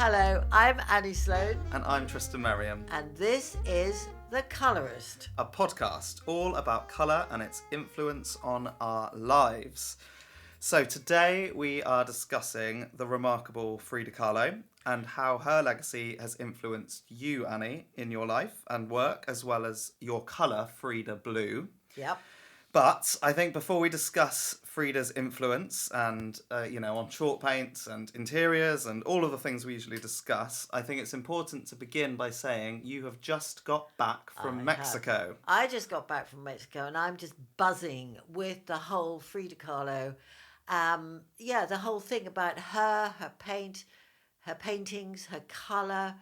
Hello, I'm Annie Sloan, And I'm Tristan Merriam, and this is The Colourist. a podcast all about colour and its influence on our lives. So today we are discussing the remarkable Frida Kahlo and how her legacy has influenced you, Annie, in your life and work, as well as your colour, Frida Blue. Yep. But I think before we discuss Frida's influence and, on chalk paints and interiors and all of the things we usually discuss, I think it's important to begin by saying you have just got back from Mexico. I just got back from Mexico and I'm just buzzing with the whole Frida Kahlo. The whole thing about her paint, her paintings, her colour,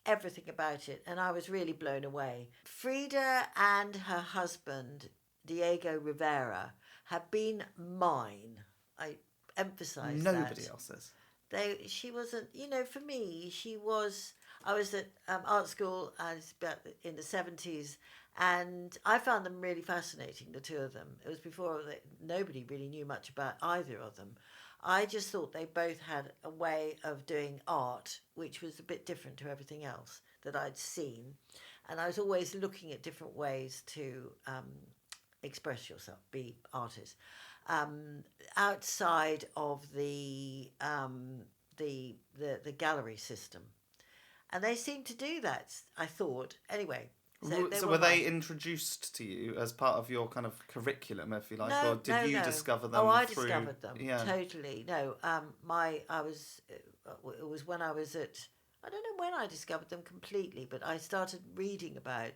everything about it. And I was really blown away. Frida and her husband, Diego Rivera, have been mine. I emphasise that. Nobody else's. She wasn't, for me, I was at art school in the 70s, and I found them really fascinating, the two of them. It was before nobody really knew much about either of them. I just thought they both had a way of doing art which was a bit different to everything else that I'd seen. And I was always looking at different ways to express yourself, be artist. Outside of the gallery system, and they seemed to do that. I thought anyway. So were they introduced to you as part of your kind of curriculum, if you like, or did you discover them? Oh, I through... discovered them totally. No, it was when I was at. I don't know when I discovered them completely, but I started reading about,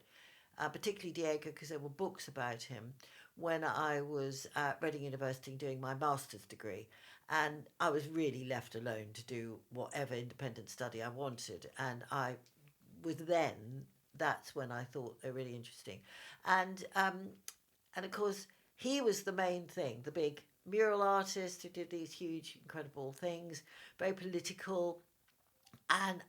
particularly Diego, because there were books about him when I was at Reading University doing my master's degree. And I was really left alone to do whatever independent study I wanted. And that's when I thought they're really interesting. And of course, he was the main thing, the big mural artist who did these huge, incredible things, very political. And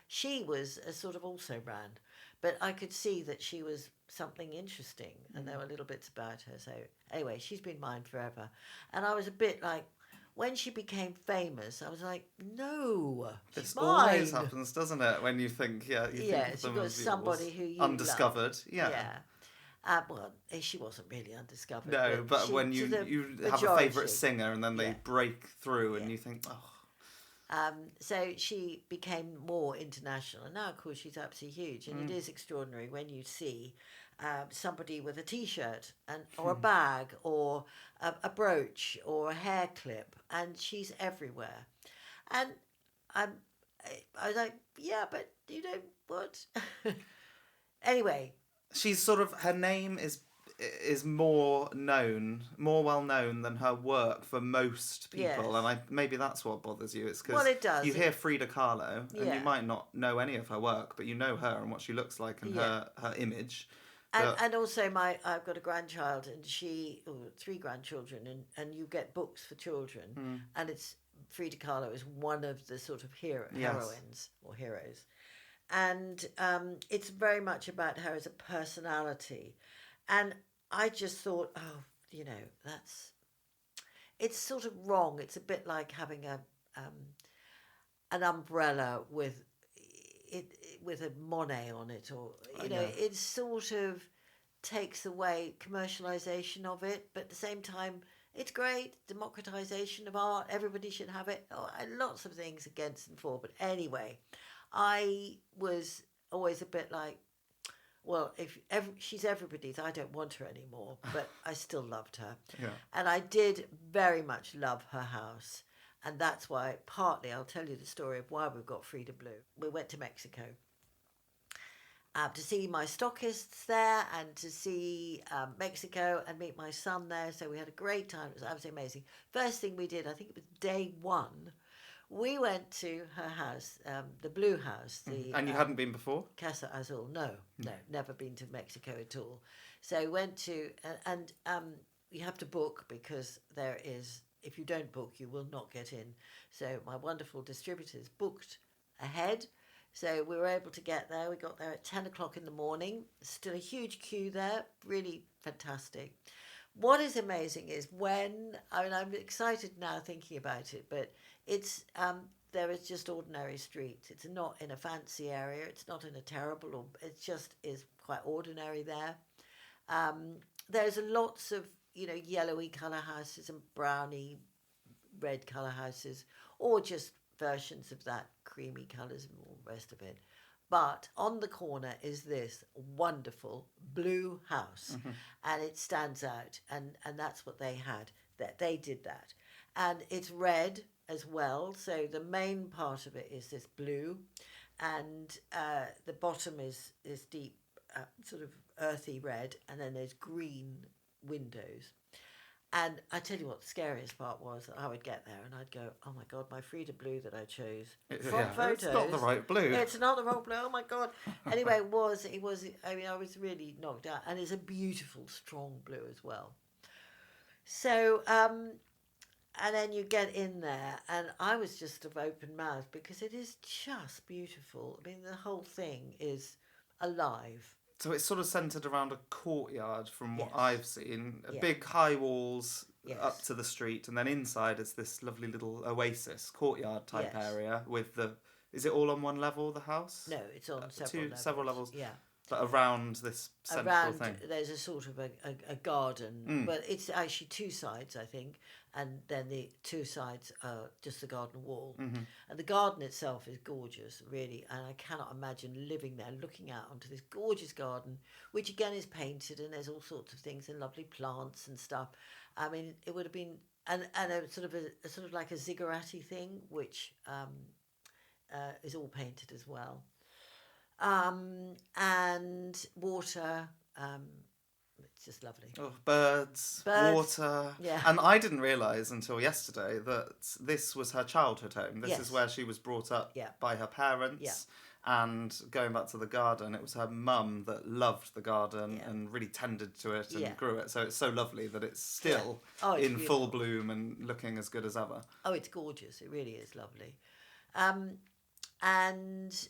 she was a sort of also ran. But I could see that she was something interesting, and there were little bits about her. So anyway, she's been mine forever. And I was a bit like, when she became famous, I was like, no, she's mine. This always happens, doesn't it? When you think, think of them as somebody who you undiscovered. Love. Well, she wasn't really undiscovered. No, but when you have a favourite singer and then they break through and you think, oh. So she became more international, and now, of course, she's absolutely huge. And it is extraordinary when you see somebody with a T-shirt or a bag or a brooch or a hair clip, and she's everywhere. And I was like, yeah, but you know what? Anyway, she's sort of, her name is more well known than her work for most people, and maybe that's what bothers you. It's because you hear Frida Kahlo and you might not know any of her work, but you know her and what she looks like and her image. And also I've got a grandchild and three grandchildren, and you get books for children, and it's Frida Kahlo is one of the sort of heroines or heroes, and it's very much about her as a personality. And I just thought, it's sort of wrong. It's a bit like having an umbrella with a Monet on it, or it sort of takes away commercialization of it. But at the same time, it's great democratization of art. Everybody should have it. Lots of things against and for. But anyway, I was always a bit like, well, if she's everybody's, I don't want her anymore, but I still loved her. Yeah. And I did very much love her house. And that's why, partly, I'll tell you the story of why we've got Frida Blue. We went to Mexico to see my stockists there and to see Mexico and meet my son there. So we had a great time. It was absolutely amazing. First thing we did, I think it was day one, we went to her house, the Blue House. And you hadn't been before? Casa Azul. No, never been to Mexico at all. So went to, and you have to book because there is, if you don't book, you will not get in. So my wonderful distributors booked ahead. So we were able to get there. We got there at 10 o'clock in the morning. Still a huge queue there. Really fantastic. What is amazing is when, I mean, I'm excited now thinking about it, but it's, there is just ordinary streets. It's not in a fancy area. It's not in a terrible, or it just is quite ordinary there. Um, there's lots of, yellowy colour houses and browny red colour houses, or just versions of that, creamy colours and all the rest of it. But on the corner is this wonderful blue house, and it stands out, and that's what they had. That they did that, and it's red as well. So the main part of it is this blue, and the bottom is deep, sort of earthy red, and then there's green windows. And I tell you what, the scariest part was that I would get there and I'd go, oh my God, my Frida Blue that I chose from photos. It's not the right blue. It's not the right blue. Oh my God. Anyway, I mean, I was really knocked out. And it's a beautiful, strong blue as well. So, and then you get in there and I was just of open mouth because it is just beautiful. I mean, the whole thing is alive. So it's sort of centred around a courtyard from what Yes. I've seen. Yeah. Big high walls Yes. up to the street, and then inside is this lovely little oasis, courtyard type Yes. area with the... Is it all on one level, the house? No, it's on several several levels. levels. Yeah. But around this central Around thing. there's a sort of a garden, but it's actually two sides, I think, and then the two sides are just the garden wall. And the garden itself is gorgeous, really, and I cannot imagine living there looking out onto this gorgeous garden, which again is painted, and there's all sorts of things and lovely plants and stuff. I mean, it would have been and a sort of like a zigguratty thing, which is all painted as well. And water, it's just lovely. Oh, birds, water. Yeah. And I didn't realise until yesterday that this was her childhood home. This Yes. is where she was brought up Yeah. by her parents. Yeah. And going back to the garden, it was her mum that loved the garden Yeah. and really tended to it and Yeah. grew it. So it's so lovely that it's still It's in beautiful. full bloom and looking as good as ever. Oh, it's gorgeous. It really is lovely. And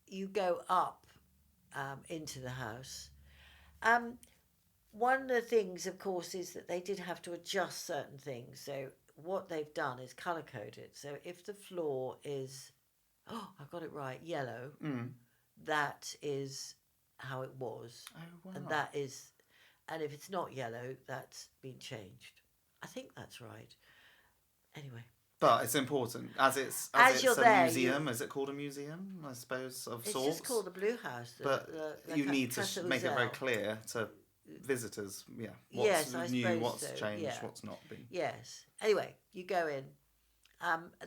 you go up into the house. One of the things, of course, is that they did have to adjust certain things. So what they've done is colour code it. So if the floor is, I got it right, yellow, that is how it was. Oh, wow. And if it's not yellow, that's been changed. I think that's right. Anyway. But it's important, as it's you're a there, museum. Is it called a museum, I suppose, of It's sorts? just called the Blue House. But you need to make it very clear to visitors, what's I new, suppose what's so, changed, yeah. what's not been. Yes. Anyway, you go in.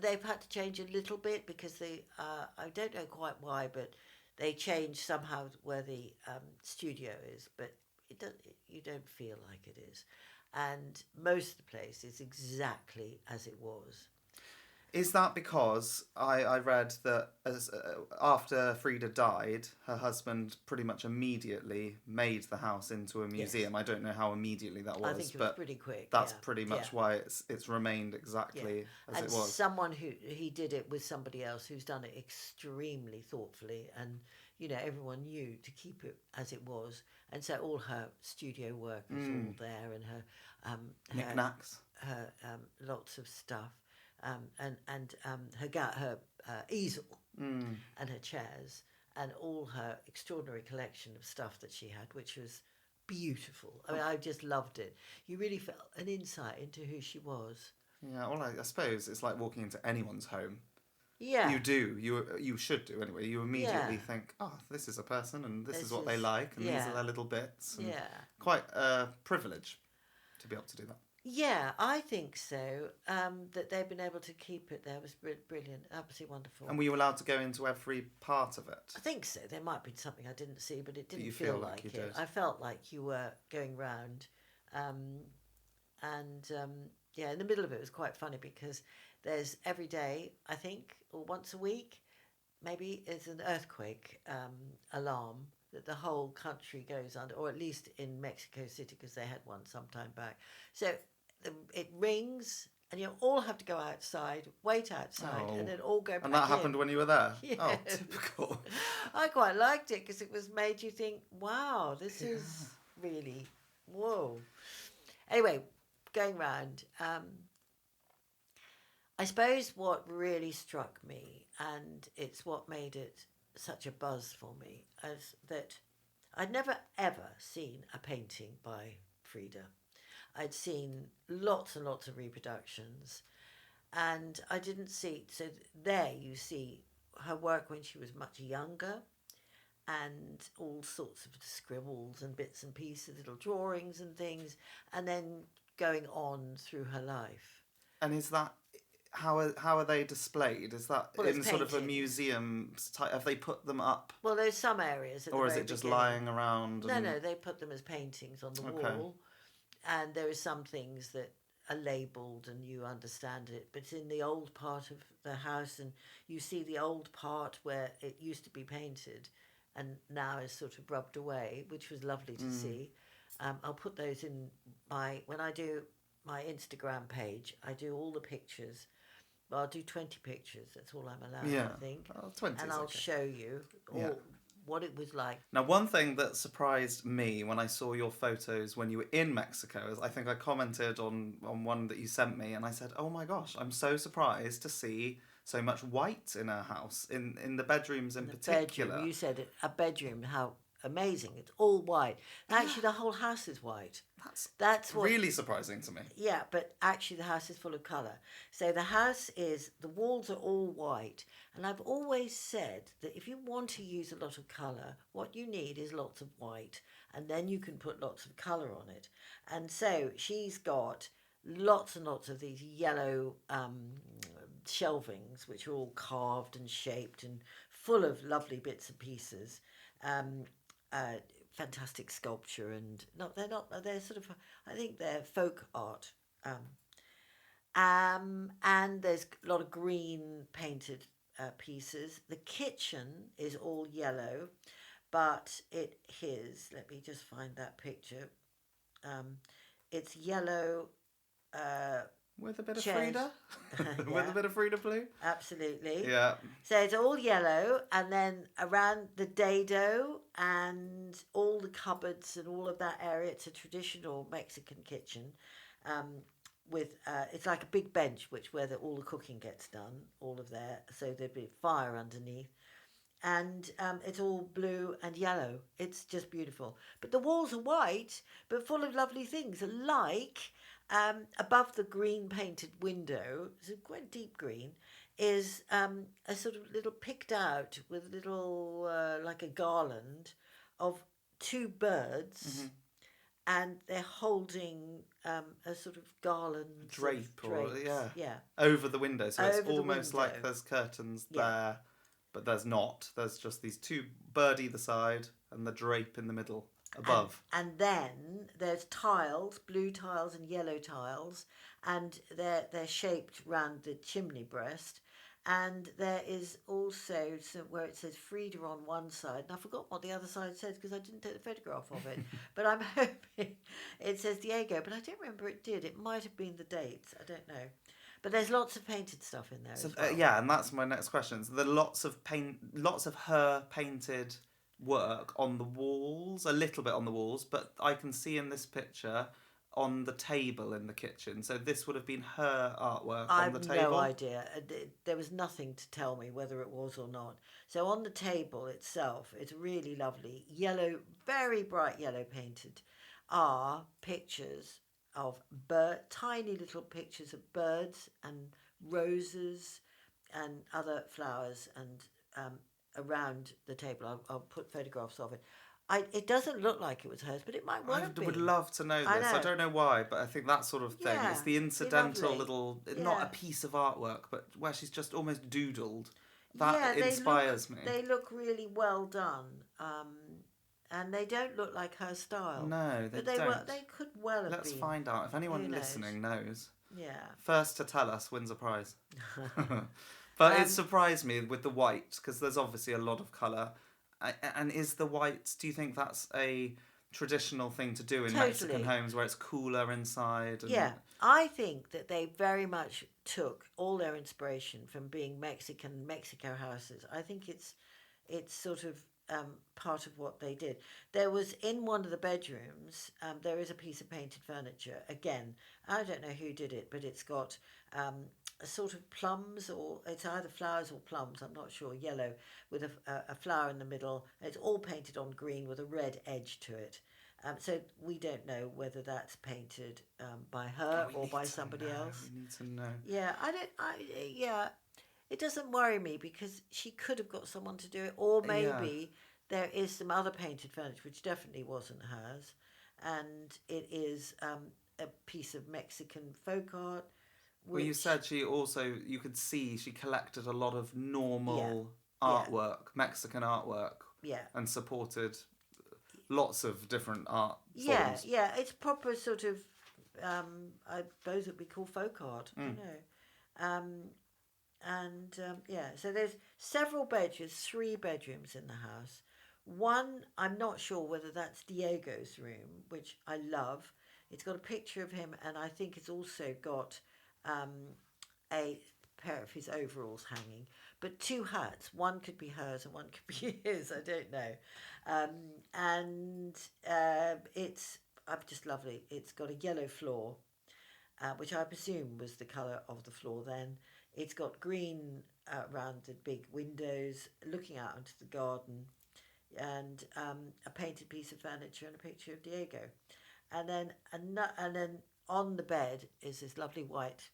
They've had to change a little bit because I don't know quite why, but they changed somehow where the studio is, but you don't feel like it is. And most of the place is exactly as it was. Is that because I read that after Frida died, her husband pretty much immediately made the house into a museum? Yes. I don't know how immediately that was, I think it but was pretty quick. That's pretty much why it's remained exactly as it was. And someone he did it with somebody else who's done it extremely thoughtfully, and everyone knew to keep it as it was, and so all her studio work was all there, and her knickknacks, her lots of stuff. And her easel and her chairs and all her extraordinary collection of stuff that she had, which was beautiful. I mean, I just loved it. You really felt an insight into who she was. Yeah, well, I suppose it's like walking into anyone's home. Yeah. You do. You should do anyway. You immediately think, oh, this is a person and this is what they like and these are their little bits. And quite a privilege to be able to do that. Yeah, I think so. That they've been able to keep it there was brilliant, absolutely wonderful. And were you allowed to go into every part of it? I think so. There might be something I didn't see, but it didn't you feel feel like you it. did. I felt like you were going round. In the middle of it was quite funny because there's every day, I think, or once a week, maybe, is an earthquake alarm that the whole country goes under, or at least in Mexico City, because they had one some time back. So it rings, and you all have to go outside, wait outside, and then all go back in. And that happened when you were there? Yes. Oh, typical. I quite liked it because it made you think, wow, this is really, whoa. Anyway, going round, I suppose what really struck me, and it's what made it such a buzz for me, is that I'd never ever seen a painting by Frida. I'd seen lots and lots of reproductions, and I didn't see. So there you see her work when she was much younger, and all sorts of scribbles and bits and pieces, little drawings and things, and then going on through her life. And is that how are they displayed? Is that in sort of a museum type? Have they put them up? Well, there's some areas, or is it just lying around? No, they put them as paintings on the wall, and there are some things that are labelled and you understand it, but it's in the old part of the house, and you see the old part where it used to be painted, and now is sort of rubbed away, which was lovely to see. I'll put those in when I do my Instagram page. I do all the pictures. Well, I'll do 20 pictures. That's all I'm allowed, I think. Well, 20 and I'll show you what it was like. Now, one thing that surprised me when I saw your photos when you were in Mexico is I think I commented on one that you sent me, and I said, oh my gosh, I'm so surprised to see so much white in her house, in the bedrooms in particular. Bedroom, you said it, a bedroom, how amazing. It's all white. Actually, the whole house is white. That's what, really surprising to me. Yeah, but actually the house is full of colour. So the walls are all white. And I've always said that if you want to use a lot of colour, what you need is lots of white. And then you can put lots of colour on it. And so she's got lots and lots of these yellow shelvings, which are all carved and shaped and full of lovely bits and pieces. Fantastic sculpture, and they're sort of, I think they're folk art. And there's a lot of green painted pieces. The kitchen is all yellow, but it is, let me just find that picture. It's yellow. With a bit of Frida? With a bit of Frida Blue? Absolutely. Yeah. So it's all yellow, and then around the dado and all the cupboards and all of that area, it's a traditional Mexican kitchen with, it's like a big bench where all the cooking gets done, all of there, so there'd be fire underneath. And it's all blue and yellow. It's just beautiful. But the walls are white, but full of lovely things, like... above the green painted window, so quite deep green, is a sort of little picked out with little, like a garland of two birds, and they're holding a sort of garland. Drape, yeah. Over the window, so it's almost like there's curtains there, but there's not. There's just these two bird either side and the drape in the middle. Above. And then there's tiles, blue tiles and yellow tiles, and they're shaped round the chimney breast. And there is also where it says Frida on one side, and I forgot what the other side says because I didn't take the photograph of it. But I'm hoping it says Diego, but I don't remember it did. It might have been the dates. I don't know. But there's lots of painted stuff in there. So, as well. Yeah, and that's my next question. So there are lots of her painted work on the walls, a little bit on the walls, but I can see in this picture on the table in the kitchen. So this would have been her artwork on the table? I have no idea. There was nothing to tell me whether it was or not. So on the table itself, it's really lovely. Yellow, very bright yellow painted, are pictures of tiny little pictures of birds and roses and other flowers and around the table. I'll put photographs of it. It doesn't look like it was hers, but it might well have been. I would love to know this. I don't know why, but I think that sort of thing. It's the incidental little, not a piece of artwork, but where she's just almost doodled. That inspires me. They look really well done. And they don't look like her style. No, they don't. They could well have been. Let's find out. If anyone listening knows. Yeah. First to tell us wins a prize. But it surprised me with the white, because there's obviously a lot of colour. And is the white, do you think that's a traditional thing to do in Mexican homes where it's cooler inside? Yeah, I think that they very much took all their inspiration from being Mexico houses. I think it's sort of part of what they did. There was in one of the bedrooms, there is a piece of painted furniture. Again, I don't know who did it, but it's got a sort of plums, or it's either flowers or plums, I'm not sure, yellow, with a flower in the middle. It's all painted on green with a red edge to it. So we don't know whether that's painted by her or by somebody else. We need to know. Yeah, yeah, it doesn't worry me because she could have got someone to do it, or maybe there is some other painted furniture which definitely wasn't hers, and it is a piece of Mexican folk art. Well, you said you could see she collected a lot of normal artwork, Mexican artwork, and supported lots of different art forms. Yeah, it's proper sort of, I suppose it would be called folk art, you know. So there's several bedrooms, 3 bedrooms in the house. One, I'm not sure whether that's Diego's room, which I love. It's got a picture of him, and I think it's also got a pair of his overalls hanging. But 2 hats, one could be hers and one could be his, I don't know. It's just lovely. It's got a yellow floor, which I presume was the colour of the floor then. It's got green around the big windows, looking out into the garden, and a painted piece of furniture and a picture of Diego. And then on the bed is this lovely white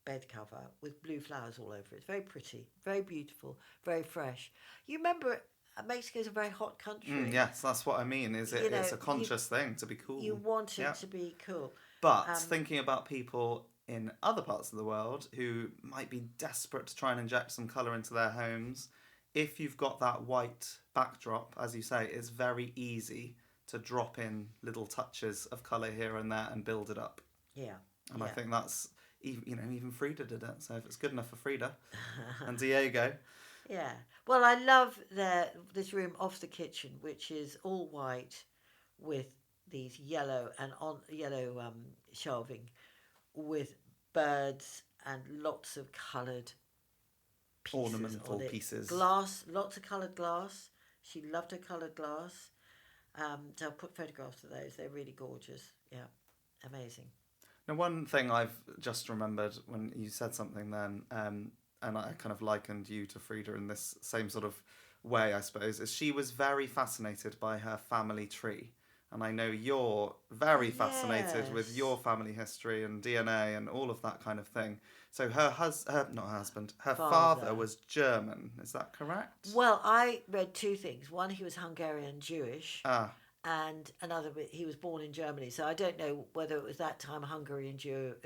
bed cover with blue flowers all over it. It's very pretty, very beautiful, very fresh. You remember, Mexico's a very hot country. Yes, that's what I mean. It's a conscious thing to be cool. You want it to be cool. But thinking about people in other parts of the world who might be desperate to try and inject some colour into their homes, if you've got that white backdrop, as you say, it's very easy to drop in little touches of colour here and there and build it up. Yeah. And I think that's, even Frida did it. So if it's good enough for Frida and Diego. Yeah. Well, I love this room off the kitchen, which is all white with these yellow shelving with birds and lots of coloured pieces, ornamental pieces. Glass, lots of coloured glass. She loved her coloured glass. So I'll put photographs of those. They're really gorgeous. Yeah, amazing. Now, one thing I've just remembered when you said something then, and I kind of likened you to Frida in this same sort of way, I suppose, is she was very fascinated by her family tree. And I know you're very fascinated with your family history and DNA and all of that kind of thing. So her father was German. Is that correct? Well, I read 2 things. One, he was Hungarian Jewish. And another, he was born in Germany. So I don't know whether it was that time Hungary and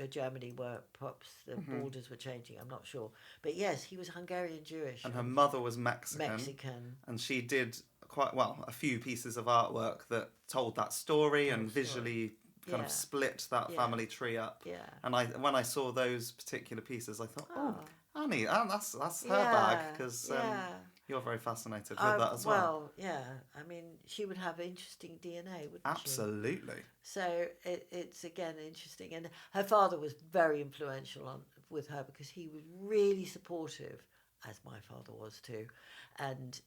Germany were, perhaps the borders were changing. I'm not sure. But yes, he was Hungarian Jewish. And her mother was Mexican. And she did a few pieces of artwork that told that story and visually kind of split that family tree up. Yeah. And when I saw those particular pieces, I thought, Annie, that's her bag, because you're very fascinated with that as well. Well, yeah. I mean, she would have interesting DNA, wouldn't she? Absolutely. So it's again interesting, and her father was very influential with her because he was really supportive, as my father was too, and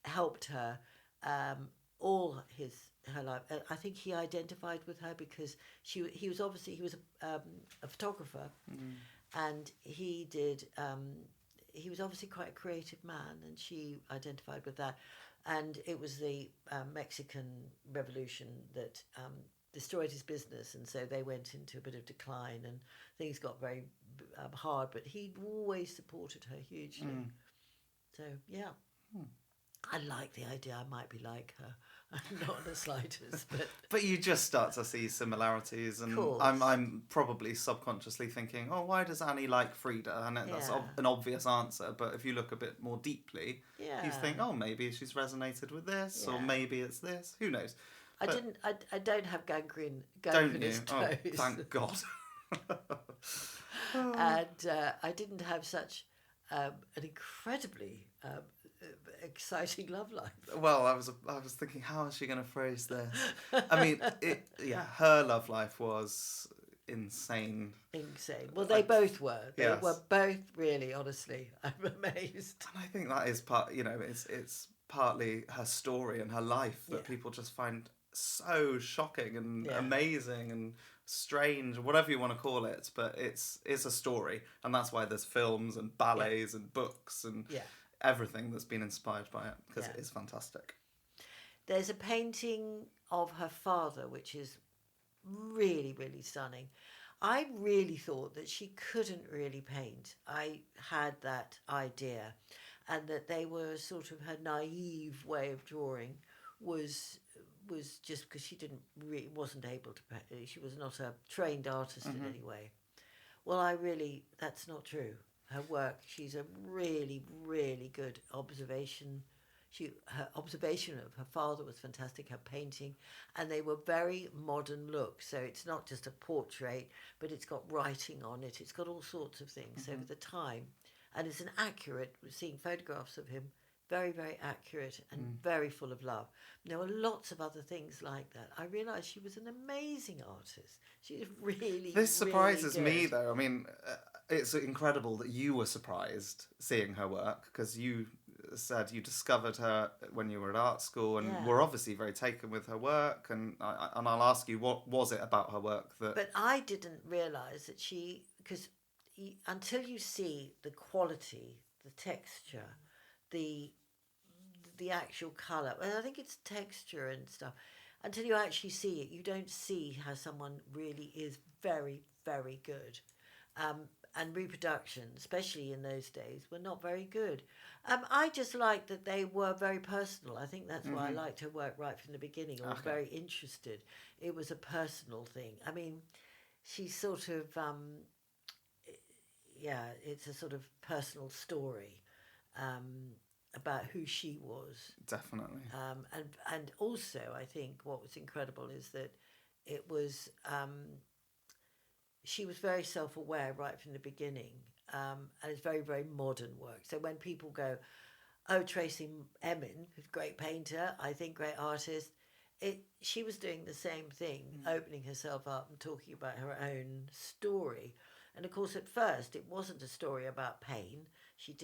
helped her all her life. I think he identified with her because he was a photographer, and he did. He was obviously quite a creative man, and she identified with that. And it was the Mexican Revolution that destroyed his business, and so they went into a bit of decline, and things got very hard. But he always supported her hugely. So yeah, I like the idea. I might be like her. Not in the slightest, but you just start to see similarities, and I'm probably subconsciously thinking, oh, why does Annie like Frida? And that's an obvious answer, but if you look a bit more deeply, you think, oh, maybe she's resonated with this, or maybe it's this. Who knows? But I don't have gangrene. Don't you? Oh, thank God. And I didn't have such an incredibly exciting love life. Well, I was thinking, how is she going to phrase this? I mean, her love life was insane. Well, they both were. They were both really, honestly. I'm amazed. And I think that is part. It's partly her story and her life that people just find so shocking and amazing and strange, whatever you want to call it. But it's a story, and that's why there's films and ballets and books and everything that's been inspired by it, because it is fantastic. There's a painting of her father which is really, really stunning. I really thought that she couldn't really paint. I had that idea, and that they were sort of her naive way of drawing was just because she wasn't able to paint. She was not a trained artist in any way. Well, that's not true. Her work, she's a really, really good observation. Her observation of her father was fantastic, her painting, and they were very modern looks. So it's not just a portrait, but it's got writing on it. It's got all sorts of things over the time. And it's seeing photographs of him, very, very accurate and very full of love. There were lots of other things like that. I realised she was an amazing artist. She was really, This surprises really me, though. I mean, it's incredible that you were surprised seeing her work, because you said you discovered her when you were at art school and were obviously very taken with her work. And I'll ask you, what was it about her work that... But I didn't realise that because until you see the quality, the texture, the actual colour, and I think it's texture and stuff, until you actually see it, you don't see how someone really is very, very good. And reproduction, especially in those days, were not very good. I just liked that they were very personal. I think that's why I liked her work right from the beginning. I was very interested. It was a personal thing. I mean, she's sort of, it's a sort of personal story about who she was. Definitely. And also, I think what was incredible is that it was... she was very self-aware right from the beginning, and it's very, very modern work. So when people go, oh, Tracy Emin, who's a great painter, I think great artist, she was doing the same thing, opening herself up and talking about her own story. And of course, at first, it wasn't a story about pain. She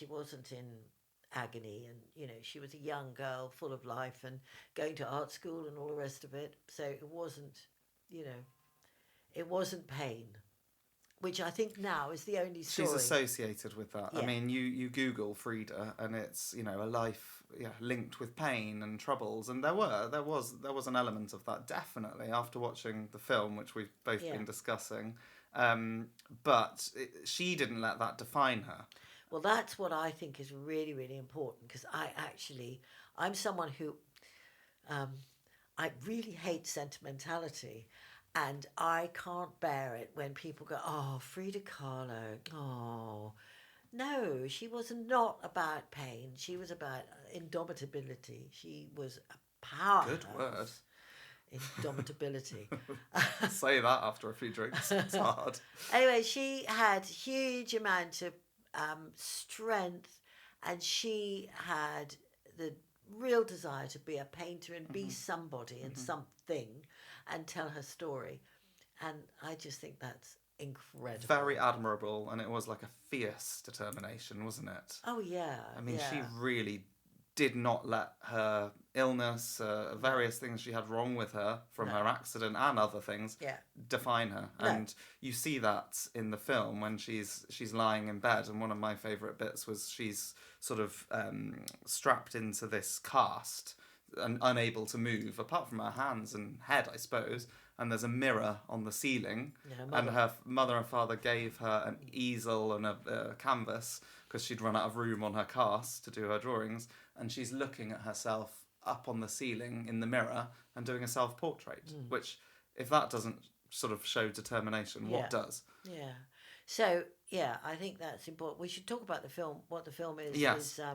wasn't in agony, and she was a young girl full of life and going to art school and all the rest of it. So it wasn't pain, which I think now is the only story. She's associated with that. I mean, you Google Frida, and it's a life linked with pain and troubles, and there was an element of that, definitely, after watching the film, which we've both been discussing. But she didn't let that define her. Well, that's what I think is really, really important, because I'm someone who I really hate sentimentality. And I can't bear it when people go, oh, Frida Kahlo, oh. No, she was not about pain. She was about indomitability. She was a powerhouse. Good word. Indomitability. Say that after a few drinks. It's hard. Anyway, she had huge amount of strength, and she had the real desire to be a painter and be somebody and something and tell her story. And I just think that's incredible. Very admirable, and it was like a fierce determination, wasn't it? Oh, yeah. I mean, she really did not let her illness, various things she had wrong with her from her accident and other things, define her. No. And you see that in the film when she's lying in bed, and one of my favourite bits was she's sort of strapped into this cast and unable to move, apart from her hands and head, I suppose. And there's a mirror on the ceiling, and her mother and father gave her an easel and a canvas because she'd run out of room on her cast to do her drawings, and she's looking at herself up on the ceiling in the mirror and doing a self-portrait, which, if that doesn't sort of show determination, what does? Yeah. So, I think that's important. We should talk about the film, what the film is. Yes. I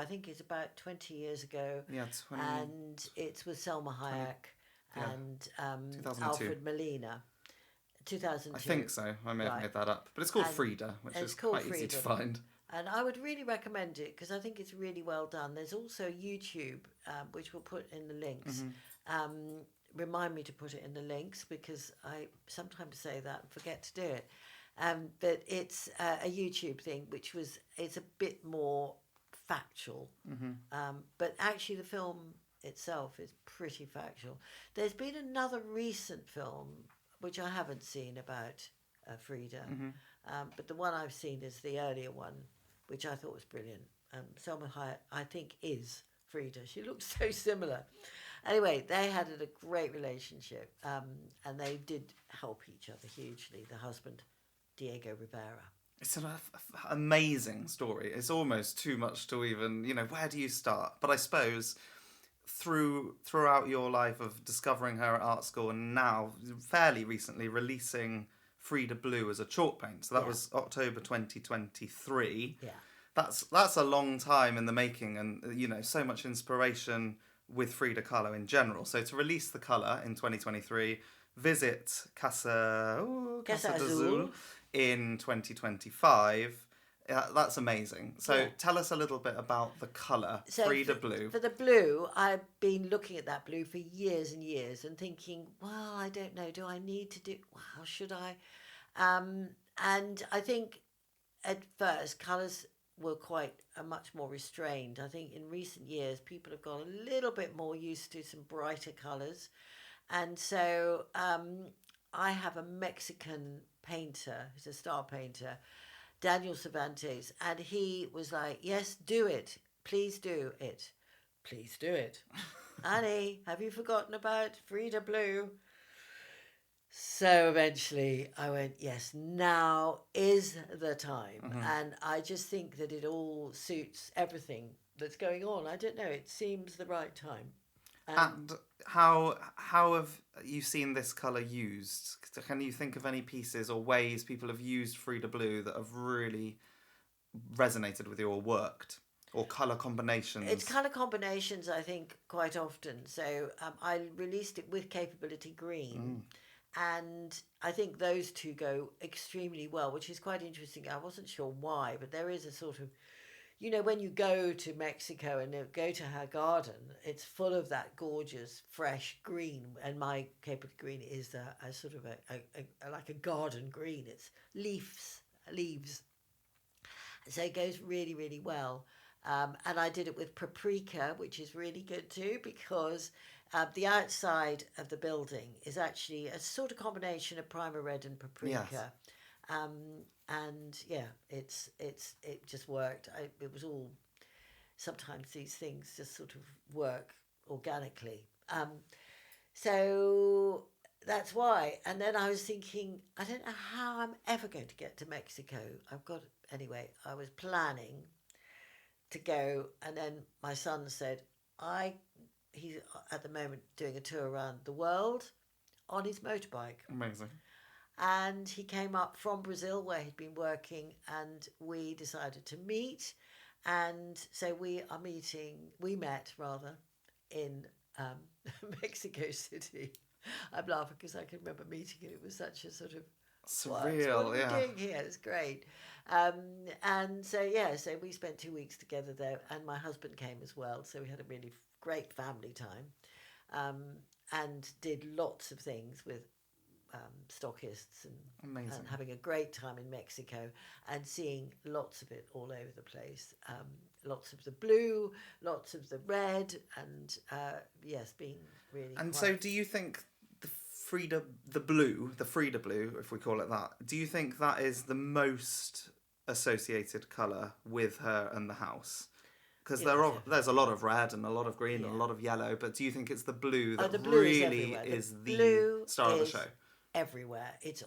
think it's about 20 years ago. Yeah, 20... And it's with Selma Hayek and Alfred Molina. 2002. I think so. I may have made that up. But it's called Frida, which is quite easy to find. And I would really recommend it because I think it's really well done. There's also YouTube, which we'll put in the links. Remind me to put it in the links because I sometimes say that and forget to do it. But it's a YouTube thing, it's a bit more factual. But actually the film itself is pretty factual. There's been another recent film, which I haven't seen, about Frida. But the one I've seen is the earlier one, which I thought was brilliant. Selma Hayek, I think, is Frida. She looks so similar. Anyway, they had a great relationship, and they did help each other hugely, the husband, Diego Rivera. It's an amazing story. It's almost too much to even, where do you start? But I suppose throughout your life of discovering her at art school and now, fairly recently, releasing Frida Blue as a chalk paint. So that was October 2023. Yeah. That's a long time in the making, and, so much inspiration with Frida Kahlo in general. So to release the colour in 2023, visit Casa Azul in 2025. That's amazing. So tell us a little bit about the colour, Frida Blue. For the blue, I've been looking at that blue for years and years and thinking, well, I don't know, do I need to do, well, should I? And I think at first colours were much more restrained. I think in recent years people have got a little bit more used to some brighter colours. And so I have a Mexican painter, who's a star painter, Daniel Cervantes, and he was like, yes, do it. Please do it. Please do it. Annie, have you forgotten about Frida Blue? So eventually I went, yes, now is the time. And I just think that it all suits everything that's going on. I don't know, it seems the right time. And how have you seen this colour used? Can you think of any pieces or ways people have used Frida Blue that have really resonated with you or worked? Or colour combinations? It's colour combinations, I think, quite often. So I released it with Capability Green. And I think those two go extremely well, which is quite interesting. I wasn't sure why, but there is a sort of, when you go to Mexico and go to her garden, it's full of that gorgeous, fresh green. And my Capability Green is a sort of like a garden green. It's leaves. So it goes really, really well. And I did it with paprika, which is really good too, because the outside of the building is actually a sort of combination of primer red and paprika. Yes. And yeah, it just worked. It was all, sometimes these things just sort of work organically. So that's why. And then I was thinking, I don't know how I'm ever going to get to Mexico. Anyway, I was planning to go, and then my son said, he's at the moment doing a tour around the world on his motorbike. Amazing. And he came up from Brazil, where he'd been working, and we decided to meet. And so we met in Mexico City. I'm laughing because I can remember meeting him. It was such a sort of surreal, what are we doing here? It's great. And so we spent 2 weeks together there, and my husband came as well. So we had a really great family time, and did lots of things with stockists and having a great time in Mexico and seeing lots of it all over the place. Lots of the blue, lots of the red, and being really. And so, do you think the Frida Blue, if we call it that, do you think that is the most associated colour with her and the house? Because there's a lot of red and a lot of green and a lot of yellow, but do you think it's the blue that the blue really is the star of the show? Everywhere. It's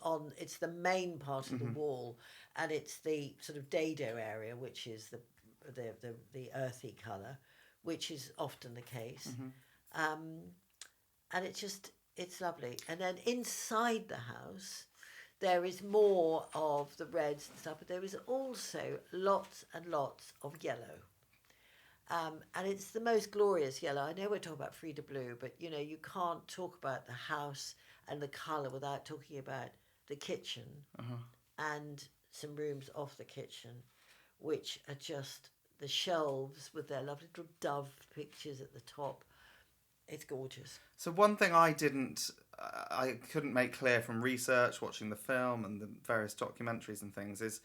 the main part of the wall, and it's the sort of dado area, which is the earthy colour, which is often the case. And it's lovely. And then inside the house there is more of the reds and stuff, but there is also lots and lots of yellow. And it's the most glorious yellow. I know we're talking about Frida Blue, but you can't talk about the house and the colour without talking about the kitchen and some rooms off the kitchen, which are just the shelves with their lovely little dove pictures at the top. It's gorgeous. So one thing I couldn't make clear from research, watching the film and the various documentaries and things, is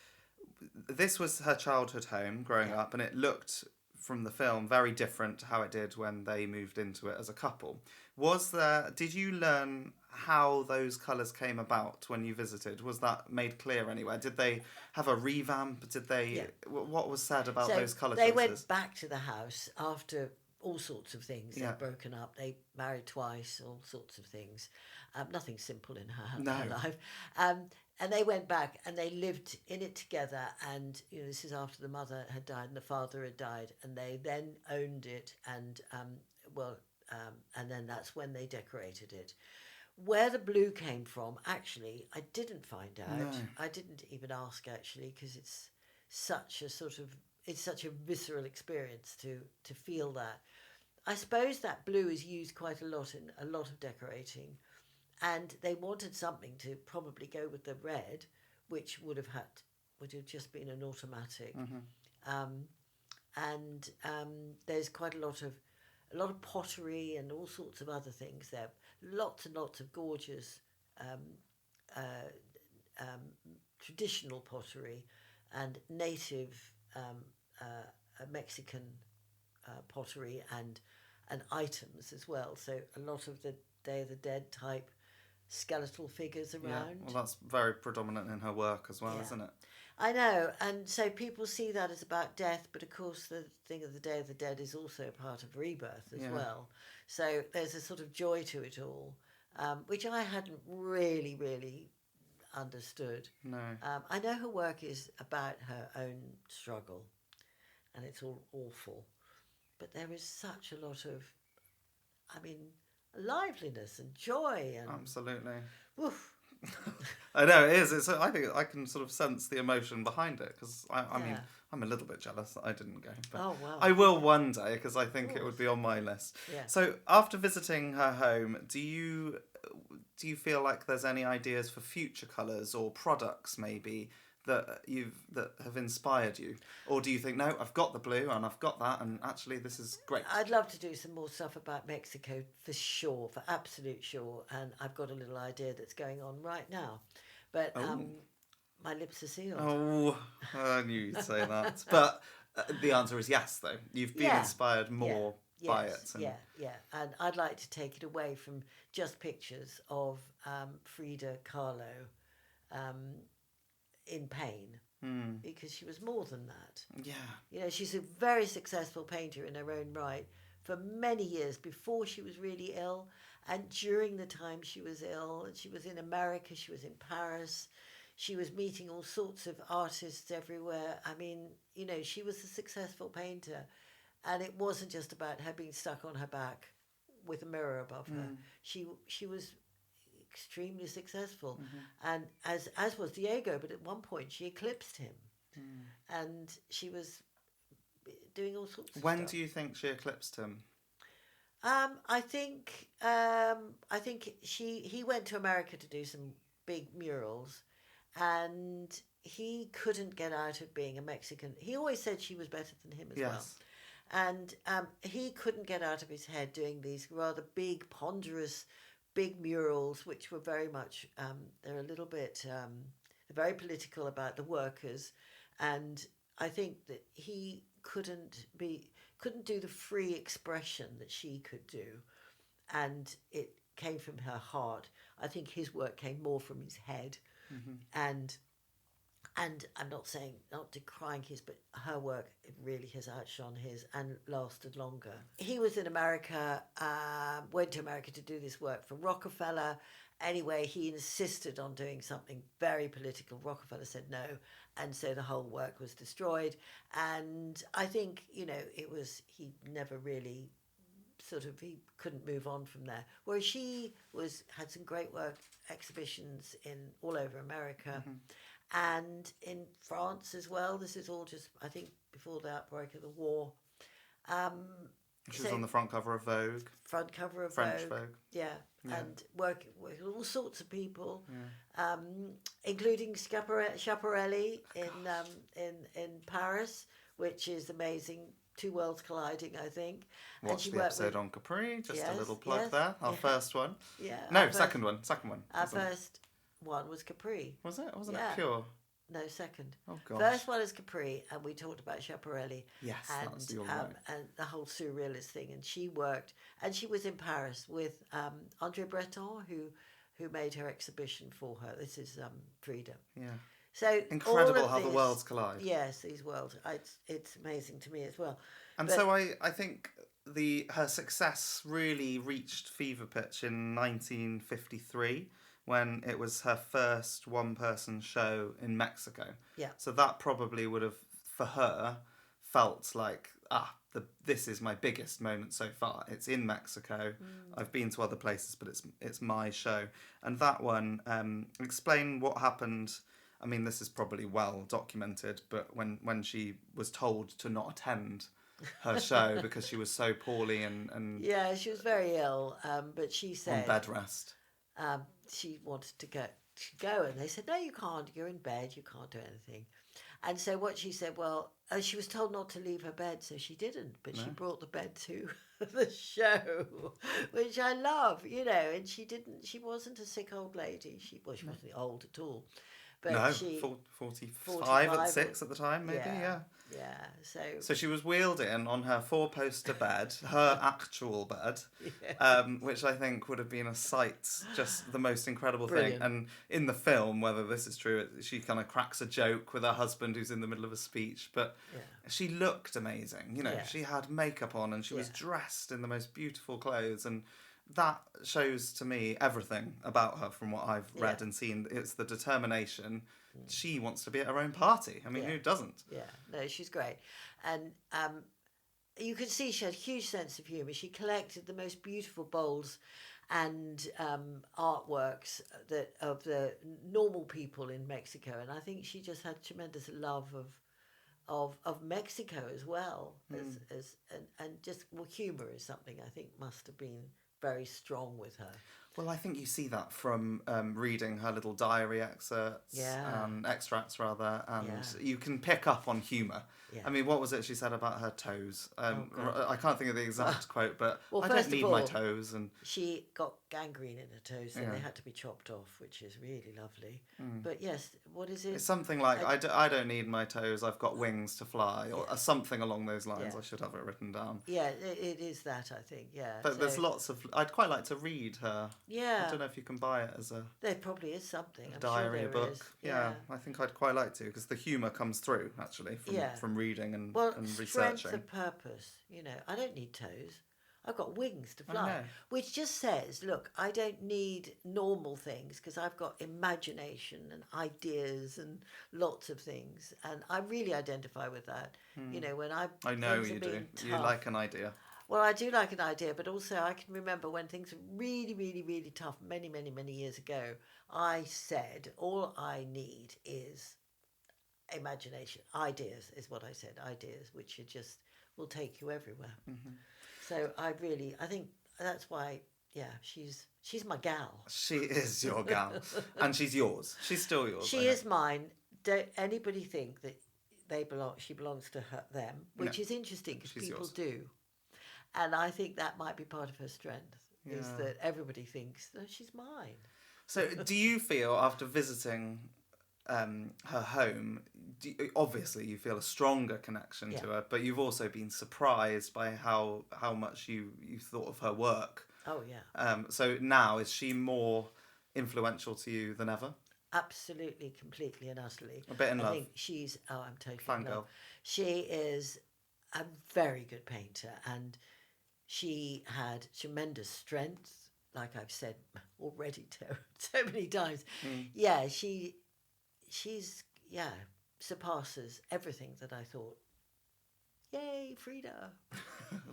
this was her childhood home growing up, and it looked from the film very different to how it did when they moved into it as a couple. Did you learn how those colours came about when you visited? Was that made clear anywhere? Did they have a revamp? What was said about those colour choices? They went back to the house after all sorts of things. They'd broken up. They married twice, all sorts of things. Nothing simple in her life. And they went back and they lived in it together. And this is after the mother had died and the father had died. And they then owned it. And and then that's when they decorated it. Where the blue came from, actually, I didn't find out. No. I didn't even ask, actually, because it's such a visceral experience to feel that. I suppose that blue is used quite a lot in a lot of decorating, and they wanted something to probably go with the red, which would have just been an automatic. Mm-hmm. There's quite a lot of pottery and all sorts of other things there. Lots and lots of gorgeous traditional pottery and native Mexican pottery and items as well. So a lot of the Day of the Dead type skeletal figures around. Yeah, well, that's very predominant in her work as well, isn't it? I know, and so people see that as about death, but of course the thing of the Day of the Dead is also part of rebirth as well. So there's a sort of joy to it all, which I hadn't really understood. No. I know her work is about her own struggle, and it's all awful, but there is such a lot of, liveliness and joy and absolutely. Woof. I know it is. I think I can sort of sense the emotion behind it because I mean I'm a little bit jealous that I didn't go. But oh wow! I will one day because I think it would be on my list. Yeah. So after visiting her home, do you feel like there's any ideas for future colours or products maybe that have inspired you, or do you think no, I've got the blue and I've got that, and actually this is great? I'd love to do some more stuff about Mexico for sure, for absolute sure, and I've got a little idea that's going on right now, but my lips are sealed. Oh, I knew you'd say that, but the answer is yes. Though you've been inspired more by it. And and I'd like to take it away from just pictures of Frida Kahlo. In pain, because she was more than that. Yeah. She's a very successful painter in her own right for many years before she was really ill, and during the time she was ill, and she was in America, she was in Paris, she was meeting all sorts of artists everywhere. She was a successful painter, and it wasn't just about her being stuck on her back with a mirror above her. She was extremely successful, and as was Diego, but at one point she eclipsed him, and she was doing all sorts of when stuff. Do you think she eclipsed him? I think he went to America to do some big murals, and he couldn't get out of being a Mexican. He always said she was better than him as well. And he couldn't get out of his head doing these rather big, ponderous, big murals, which were very much, they're a little bit, they're very political about the workers. And I think that he couldn't do the free expression that she could do. And it came from her heart. I think his work came more from his head. And I'm not decrying his, but her work really has outshone his and lasted longer. He was in America, went to America to do this work for Rockefeller. Anyway, he insisted on doing something very political. Rockefeller said no, and so the whole work was destroyed. And I think, he never really he couldn't move on from there. Whereas she had some great work exhibitions all over America. And in France as well. This is all just, I think, before the outbreak of the war. She was on the front cover of Vogue. Front cover of French Vogue. Vogue. Yeah, and working with all sorts of people, including Schiaparelli in Paris, which is amazing. Two worlds colliding, I think. Watch the episode on Capri. Just a little plug there. Our first one. Yeah. No, second one. Our first one was Capri. Was it? Wasn't it Pure? No, second. Oh, gosh. First one is Capri, and we talked about Schiaparelli. Yes, and, that's you're right. And the whole surrealist thing. And she was in Paris with André Breton, who made her exhibition for her. This is Frida. Yeah. So incredible how the worlds collide. Yes, these worlds. It's amazing to me as well. And so I think her success really reached fever pitch in 1953 when it was her first one-person show in Mexico. Yeah. So that probably would have, for her, felt like, this is my biggest moment so far. It's in Mexico. I've been to other places, but it's my show. And that one, explain what happened. I mean, this is probably well documented, but when she was told to not attend her show because she was so poorly and yeah, she was very ill, but she said on bed rest. She wanted to go, and they said, no, you can't. You're in bed. You can't do anything. And so what she said, she was told not to leave her bed, so she didn't. But she brought the bed to the show, which I love, and she didn't. She wasn't a sick old lady. She wasn't old at all. But no, she 45 at 6 at the time, maybe, yeah. Yeah, so she was wheeled in on her 4-poster bed, her actual bed, which I think would have been a sight, just the most incredible Brilliant. thing. And in the film, whether this is true, she kind of cracks a joke with her husband who's in the middle of a speech, but she looked amazing. She had makeup on and she was dressed in the most beautiful clothes, and that shows to me everything about her from what I've read and seen. It's the determination. She wants to be at her own party. I mean, who doesn't? Yeah, no, she's great. And you can see she had a huge sense of humour. She collected the most beautiful bowls and artworks of the normal people in Mexico. And I think she just had tremendous love of Mexico as well. And just, humour is something I think must have been very strong with her. Well, I think you see that from reading her little diary excerpts, extracts rather, and you can pick up on humour. Yeah. I mean, what was it she said about her toes? I can't think of the exact quote, but I don't need my toes. And she got gangrene in her toes, so they had to be chopped off, which is really lovely. But yes, what is it? It's something like, I don't need my toes, I've got wings to fly, or something along those lines. I should have it written down. Yeah, it is that, I think, But there's lots of... I'd quite like to read her. Yeah. I don't know if you can buy it as a... There probably is something. I'm diary, sure a book. Is. Yeah, I think I'd quite like to, because the humour comes through, actually, from reading and researching. Strength of purpose. I don't need toes. I've got wings to fly. Which just says, look, I don't need normal things, because I've got imagination and ideas and lots of things. And I really identify with that. When I know you do. Tough, you like an idea. Well, I do like an idea, but also I can remember when things were really, really, really tough many, many, many years ago, I said, all I need is imagination. Ideas is what I said, ideas, which will take you everywhere. So I think that's why, she's my gal. She is your gal. And she's yours. She's still yours. She is mine. Don't anybody think that she belongs to them, which is interesting, because people yours. do. And I think that might be part of her strength, is that everybody thinks, no, she's mine. So do you feel, after visiting her home, obviously you feel a stronger connection to her, but you've also been surprised by how much you thought of her work? Oh, yeah. So now, is she more influential to you than ever? Absolutely, completely and utterly. A bit in love. I think she's, I'm totally in Fangirl. love. She is a very good painter, and she had tremendous strength, like I've said already so many times. Yeah, she's surpasses everything that I thought. Yay, Frida.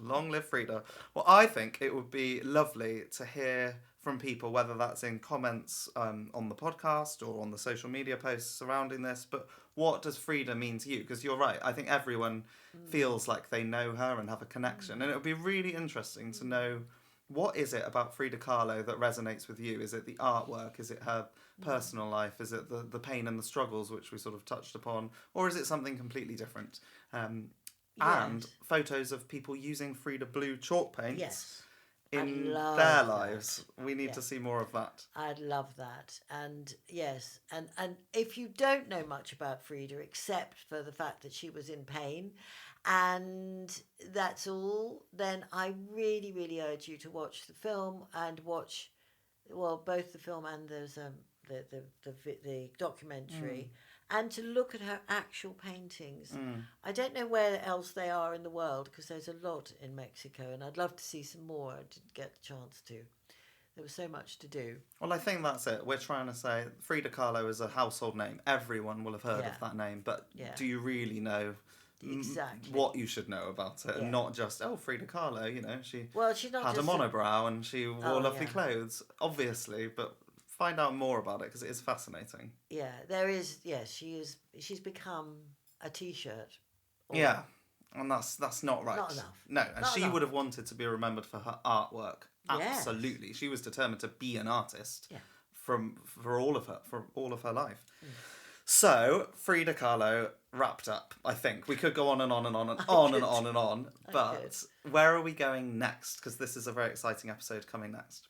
Long live Frida. Well, I think it would be lovely to hear from people, whether that's in comments on the podcast or on the social media posts surrounding this, but what does Frida mean to you? Because you're right, I think everyone feels like they know her and have a connection, and it would be really interesting to know, what is it about Frida Kahlo that resonates with you? Is it the artwork? Is it her personal life? Is it the pain and the struggles, which we sort of touched upon? Or is it something completely different? And photos of people using Frida Blue chalk paints in their that. lives. We need to see more of that. I'd love that. And yes, and if you don't know much about Frida except for the fact that she was in pain and that's all, then I really, really urge you to watch the film and watch, well, both the film and there's the documentary, and to look at her actual paintings. I don't know where else they are in the world because there's a lot in Mexico, and I'd love to see some more. I didn't get the chance to. There was so much to do. Well, I think that's it. We're trying to say Frida Kahlo is a household name. Everyone will have heard of that name, but do you really know what you should know about it, and not just Frida Kahlo? You know, she had a monobrow and she wore lovely clothes, obviously, but find out more about it because it is fascinating. Yeah, there is. Yes, she's become a T-shirt. Yeah, and that's not right. Not enough. No, and she would have wanted to be remembered for her artwork. Absolutely, she was determined to be an artist for all of her life. So Frida Kahlo wrapped up. I think we could go on and on and on and on and on and on. But where are we going next? Because this is a very exciting episode coming next.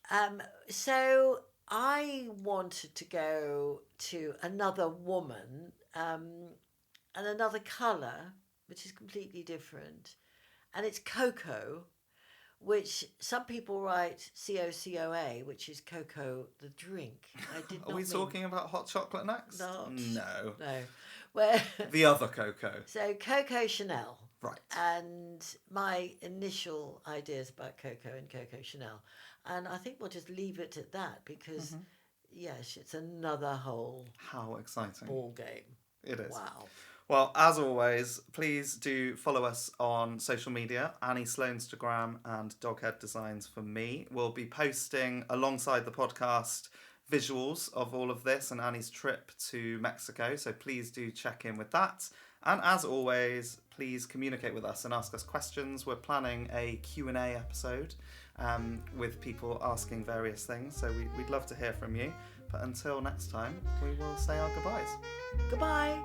So I wanted to go to another woman and another colour, which is completely different, and it's cocoa, which some people write COCOA, which is cocoa the drink. I did not Are we talking about hot chocolate next? No. Where the other cocoa. So Coco Chanel. Right. And my initial ideas about Coco and Coco Chanel. And I think we'll just leave it at that because, yes, it's another whole... How exciting. ...ball game. It is. Wow. Well, as always, please do follow us on social media, Annie Sloan's Instagram and Doghead Designs for me. We'll be posting, alongside the podcast, visuals of all of this and Annie's trip to Mexico, so please do check in with that. And as always, please communicate with us and ask us questions. We're planning a Q&A episode with people asking various things, so we'd love to hear from you. But until next time, we will say our goodbyes. Goodbye.